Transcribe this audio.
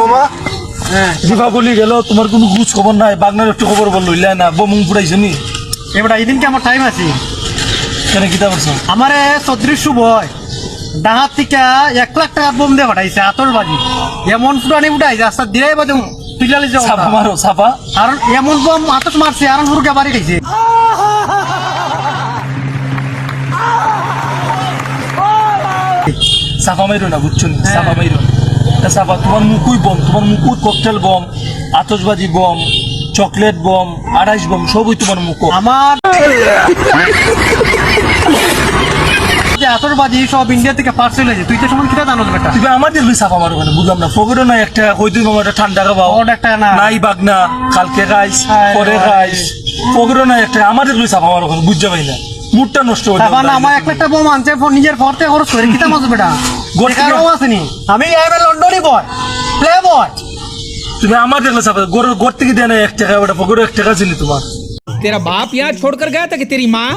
মামা দীপাবলি গেল, তোমার কোনো খোঁজ খবর নাই, বাগনার একটু খবর বললো না, বোম পুড়াইছে নি এবার এদিনকে আমার টাইম আছে। কেন কিতা করছো? আমারে 34 বয় ডাহাত থেকে 1 লাখ টাকা বোম দিয়ে পাঠাইছে আতরবাজি, এমন ফুটানি উঠাইছে রাস্তা দিরাই বাজে পিলালি যাও ছাপা মারো ছাপা, আর এমন বোম আতস মারছে আর হুরকে বাড়ি খাইছে। ছাপা মাইরো না, বুঝছো নি? ছাপা মাইরো না, ছাপা তোমার মুকুই বম, তোমার মুকুই ককটেল বম, আতসবাজি বম, চকলেট বম, আড়াইশ বম, সবই তোমার মুখ। আমার আতরবাজি সব ইন্ডিয়া থেকে পার্সেল হয়েছে, তুই তো সময় কিটা জানো বেটা? তুমি আমাদের লই ছাপা মারো কেন বুঝলাম না। পকেটও নাই একটা, কই তুমি আমার একটা ঠান্ডা খাবাও একটা না নাই, বাগনা কালকে খাইস পরে খাইস, পকেটও নাই একটা, আমাদের লই ছাপা মারো কেন বুঝতে পারি না, মুডটা নষ্ট হয়ে তারপর আমার 1 লাখ টাকা বোম আনছে নিজের পড়তে খরচ করে, কিটা মজা বেটা? গোটাও আসেনি, আমি এমএল লন্ডনই বয়, প্লে বয়। তুমি আমাদের লই ছাপা গোর থেকে দেয় না 1 টাকা, ওটা পকেটে 1 টাকা ছিল তোমার। तेरा बाप यहाँ छोड़कर गया था कि तेरी माँ?